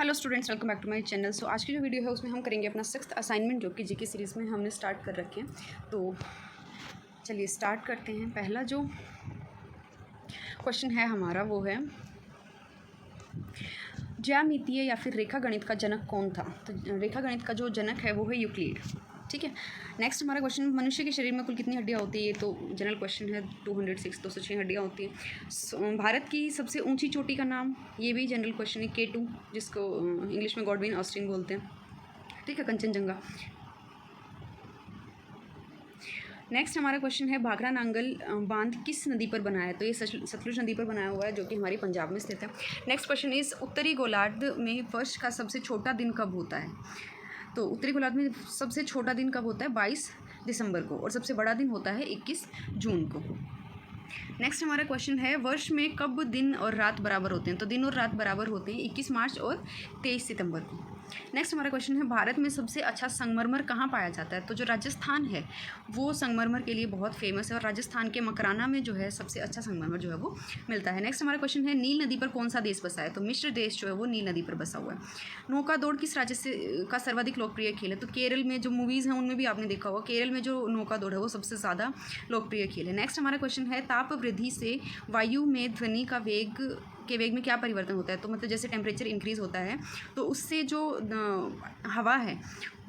Hello students, welcome back to my channel. So आज की जो वीडियो है उसमें हम करेंगे अपना 6th असाइनमेंट, जो कि जीके सीरीज़ में हमने स्टार्ट कर रखे हैं। तो चलिए स्टार्ट करते हैं। पहला जो क्वेश्चन है हमारा वो है, ज्यामितीय या फिर रेखा गणित का जनक कौन था। तो रेखा गणित का जो जनक है वो है यूक्लिड। ठीक है। नेक्स्ट हमारा क्वेश्चन, मनुष्य के शरीर में कुल कितनी हड्डियाँ होती है। ये तो जनरल क्वेश्चन है। 206 हड्डियाँ होती हैं। भारत की सबसे ऊंची चोटी का नाम, ये भी जनरल क्वेश्चन है, K2, जिसको इंग्लिश में गॉडविन ऑस्टिन बोलते हैं। ठीक है, कंचनजंगा। नेक्स्ट हमारा क्वेश्चन है, भाखड़ा नांगल बांध किस नदी पर बना है। तो ये सतलुज नदी पर बनाया हुआ है, जो कि हमारी पंजाब में स्थित है। नेक्स्ट क्वेश्चन इज, उत्तरी गोलार्ध में वर्ष का सबसे छोटा दिन कब होता है। तो उत्तरी गोलार्ध में सबसे छोटा दिन कब होता है, 22 दिसंबर को, और सबसे बड़ा दिन होता है 21 जून को। नेक्स्ट हमारा क्वेश्चन है, वर्ष में कब दिन और रात बराबर होते हैं। तो दिन और रात बराबर होते हैं 21 मार्च और 23 सितंबर को। नेक्स्ट हमारा क्वेश्चन है, भारत में सबसे अच्छा संगमरमर कहाँ पाया जाता है। तो जो राजस्थान है वो संगमरमर के लिए बहुत फेमस है, और राजस्थान के मकराना में जो है सबसे अच्छा संगमरमर जो है वो मिलता है। नेक्स्ट हमारा क्वेश्चन है, नील नदी पर कौन सा देश बसा है। तो मिस्र देश जो है वो नील नदी पर बसा हुआ है। नौका दौड़ किस राज्य से का सर्वाधिक लोकप्रिय खेल है। तो केरल में जो मूवीज़ हैं उनमें भी आपने देखा होगा, केरल में जो नौका दौड़ है वो सबसे ज़्यादा लोकप्रिय खेल है। नेक्स्ट हमारा क्वेश्चन है, ताप वृद्धि से वायु में ध्वनि का वेग में क्या परिवर्तन होता है। तो मतलब जैसे टेम्परेचर इंक्रीज़ होता है तो उससे जो हवा है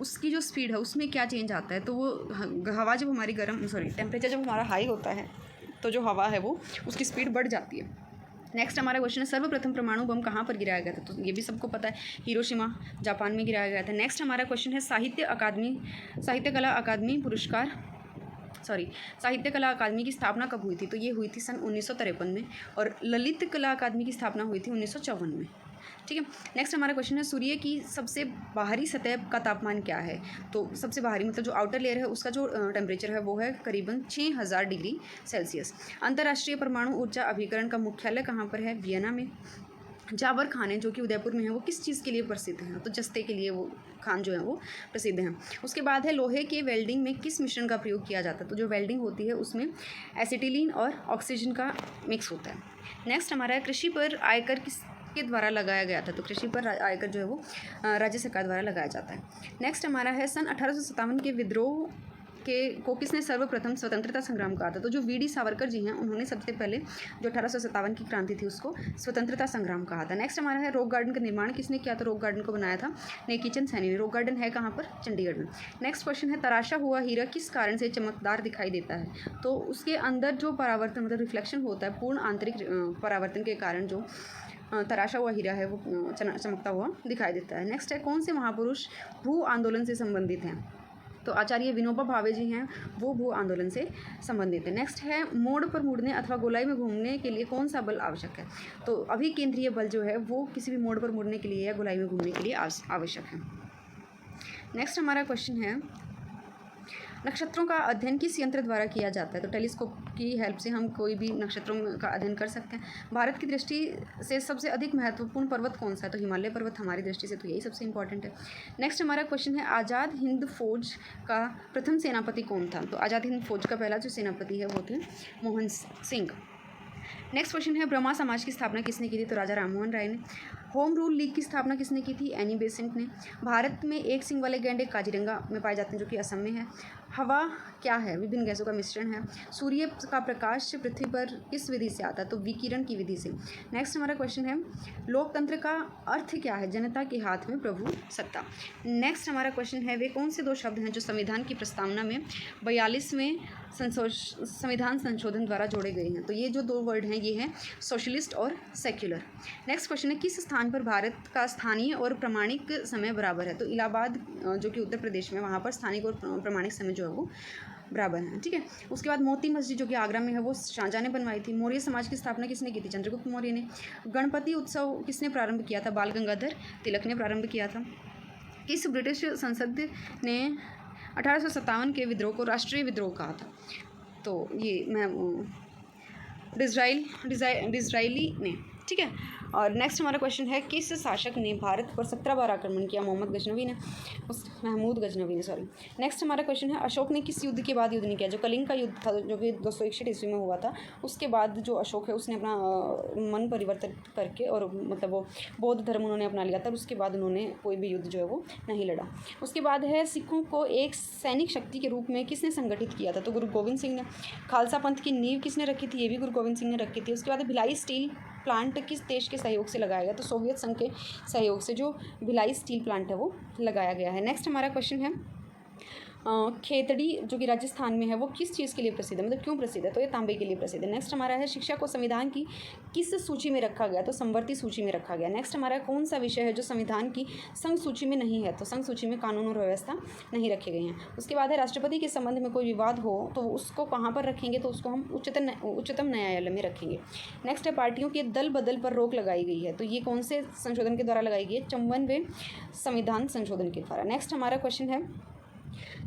उसकी जो स्पीड है उसमें क्या चेंज आता है। तो वो हवा जब हमारी टेम्परेचर जब हमारा हाई होता है तो जो हवा है वो उसकी स्पीड बढ़ जाती है। नेक्स्ट हमारा क्वेश्चन है, सर्वप्रथम परमाणु बम कहाँ पर गिराया गया था। तो ये भी सबको पता है, हिरोशिमा जापान में गिराया गया था। नेक्स्ट हमारा क्वेश्चन है, साहित्य कला अकादमी की स्थापना कब हुई थी। तो ये हुई थी सन 1953 में, और ललित कला अकादमी की स्थापना हुई थी 1954 में। ठीक है। नेक्स्ट हमारा क्वेश्चन है, सूर्य की सबसे बाहरी सतह का तापमान क्या है। तो सबसे बाहरी मतलब जो आउटर लेयर है उसका जो टेम्परेचर है वो है करीबन 6000 डिग्री सेल्सियस। अंतर्राष्ट्रीय परमाणु ऊर्जा अभिकरण का मुख्यालय कहाँ पर है, वियना में। जावर खान जो कि उदयपुर में है वो किस चीज़ के लिए प्रसिद्ध हैं। तो जस्ते के लिए वो खान जो है वो प्रसिद्ध हैं। उसके बाद है, लोहे के वेल्डिंग में किस मिश्रण का प्रयोग किया जाता है। तो जो वेल्डिंग होती है उसमें एसिटिलीन और ऑक्सीजन का मिक्स होता है। नेक्स्ट हमारा है, कृषि पर आयकर किसके द्वारा लगाया गया था। तो कृषि पर आयकर जो है वो राज्य सरकार द्वारा लगाया जाता है। नेक्स्ट हमारा है, सन 1857 के विद्रोह को किसने सर्वप्रथम स्वतंत्रता संग्राम कहा था। तो जो वी.डी. सावरकर जी हैं उन्होंने सबसे पहले जो 1857 की क्रांति थी उसको स्वतंत्रता संग्राम कहा था। नेक्स्ट हमारा है, रॉक गार्डन का निर्माण किसने किया। तो रॉक गार्डन को बनाया था नेकीचंद सैनी ने। रॉक गार्डन है कहाँ पर, चंडीगढ़ में। नेक्स्ट क्वेश्चन है, तराशा हुआ हीरा किस कारण से चमकदार दिखाई देता है। तो उसके अंदर जो परावर्तन मतलब रिफ्लेक्शन होता है, पूर्ण आंतरिक परावर्तन के कारण जो तराशा हुआ हीरा है वो चमकता हुआ दिखाई देता है। नेक्स्ट है, कौन से महापुरुष भू आंदोलन से संबंधित हैं। तो आचार्य विनोबा भावे जी हैं, वो भू आंदोलन से संबंधित है। नेक्स्ट है, मोड़ पर मुड़ने अथवा गोलाई में घूमने के लिए कौन सा बल आवश्यक है। तो अभिकेंद्रीय बल जो है वो किसी भी मोड़ पर मुड़ने के लिए या गोलाई में घूमने के लिए आवश्यक है। नेक्स्ट हमारा क्वेश्चन है, नक्षत्रों का अध्ययन किस यंत्र द्वारा किया जाता है। तो टेलीस्कोप की हेल्प से हम कोई भी नक्षत्रों का अध्ययन कर सकते हैं। भारत की दृष्टि से सबसे अधिक महत्वपूर्ण पर्वत कौन सा है। तो हिमालय पर्वत हमारी दृष्टि से तो यही सबसे इंपॉर्टेंट है। नेक्स्ट हमारा क्वेश्चन है, आज़ाद हिंद फौज का प्रथम सेनापति कौन था। तो आज़ाद हिंद फौज का पहला जो सेनापति है वो थे मोहन सिंह। नेक्स्ट क्वेश्चन है, ब्रह्मा समाज की स्थापना किसने की थी। तो राजा राममोहन राय ने। होम रूल लीग की स्थापना किसने की थी, एनी बेसेंट ने। भारत में एक सिंग वाले गैंडे काजीरंगा में पाए जाते हैं, जो कि असम में है। हवा क्या है, विभिन्न गैसों का मिश्रण है। सूर्य का प्रकाश पृथ्वी पर किस विधि से आता है। तो विकिरण की विधि से। नेक्स्ट हमारा क्वेश्चन है, लोकतंत्र का अर्थ क्या है, जनता के हाथ में प्रभु सत्ता। नेक्स्ट हमारा क्वेश्चन है, वे कौन से दो शब्द हैं जो संविधान की प्रस्तावना में 42वें संविधान संशोधन द्वारा जोड़े गए हैं। तो ये जो दो वर्ड हैं ये हैं सोशलिस्ट और सेक्युलर। नेक्स्ट क्वेश्चन है, किस स्थान पर भारत का स्थानीय और प्रमाणिक समय बराबर है। तो इलाहाबाद जो कि उत्तर प्रदेश में, वहाँ पर स्थानिक और प्रमाणिक समय जो है वो बराबर है। ठीक है। उसके बाद मोती मस्जिद जो कि आगरा में है वो शाहजहाँ ने बनवाई थी। मौर्य समाज की स्थापना किसने की थी, चंद्रगुप्त मौर्य ने। गणपति उत्सव किसने प्रारंभ किया था, बाल गंगाधर तिलक ने प्रारंभ किया था। किस ब्रिटिश संसद ने 1857 के विद्रोह को राष्ट्रीय विद्रोह कहा था। तो ये डिज़राइली ने। ठीक है। और नेक्स्ट हमारा क्वेश्चन है, किस शासक ने भारत पर 17 बार आक्रमण किया? महमूद गजनवी ने, सॉरी। नेक्स्ट हमारा क्वेश्चन है, अशोक ने किस युद्ध के बाद युद्ध नहीं किया? जो कलिंग का युद्ध था, जो कि 261 ईस्वी में हुआ था, उसके बाद जो अशोक है उसने अपना मन परिवर्तन करके और मतलब वो बौद्ध धर्म उन्होंने अपना लिया था, और उसके बाद उन्होंने कोई भी युद्ध जो है वो नहीं लड़ा। उसके बाद है, सिखों को एक सैनिक शक्ति के रूप में किसने संगठित किया था? तो गुरु गोविंद सिंह ने। खालसा पंथ की नींव किसने रखी थी? ये भी गुरु गोविंद सिंह ने रखी थी। उसके बाद भिलाई स्टील प्लांट किस देश के सहयोग से लगाया गया? तो सोवियत संघ के सहयोग से जो भिलाई स्टील प्लांट है वो लगाया गया है। नेक्स्ट हमारा क्वेश्चन है, खेतड़ी जो कि राजस्थान में है वो किस चीज़ के लिए प्रसिद्ध है, मतलब क्यों प्रसिद्ध है? तो ये तांबे के लिए प्रसिद्ध है। नेक्स्ट हमारा है, शिक्षा को संविधान की किस सूची में रखा गया? तो संवर्ती सूची में रखा गया। नेक्स्ट हमारा कौन सा विषय है जो संविधान की संघ सूची में नहीं है? तो संघ सूची में कानून और व्यवस्था नहीं रखे गए हैं। उसके बाद है, राष्ट्रपति के संबंध में कोई विवाद हो तो उसको कहाँ पर रखेंगे? तो उसको हम उच्चतम न्यायालय में रखेंगे। नेक्स्ट है, पार्टियों के दल बदल पर रोक लगाई गई है, तो ये कौन से संशोधन के द्वारा लगाई गई है? 54वें संविधान संशोधन के द्वारा। नेक्स्ट हमारा क्वेश्चन है,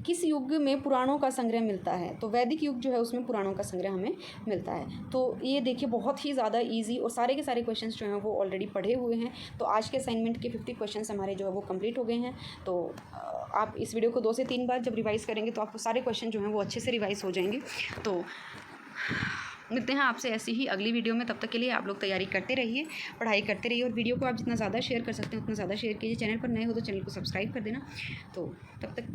किस युग में पुराणों का संग्रह मिलता है? तो वैदिक युग जो है उसमें पुराणों का संग्रह हमें मिलता है। तो ये देखिए बहुत ही ज़्यादा इजी और सारे के सारे क्वेश्चंस जो हैं वो ऑलरेडी पढ़े हुए हैं। तो आज के असाइनमेंट के 50 क्वेश्चंस हमारे जो है वो कंप्लीट हो गए हैं। तो आप इस वीडियो को 2 से 3 बार जब रिवाइज़ करेंगे तो आपको सारे क्वेश्चन जो हैं वो अच्छे से रिवाइज़ हो जाएंगे। तो मिलते हैं आपसे ऐसी ही अगली वीडियो में। तब तक के लिए आप लोग तैयारी करते रहिए, पढ़ाई करते रहिए, और वीडियो को आप जितना ज़्यादा शेयर कर सकते हैं उतना ज़्यादा शेयर कीजिए। चैनल पर नए हो तो चैनल को सब्सक्राइब कर देना। तो तब तक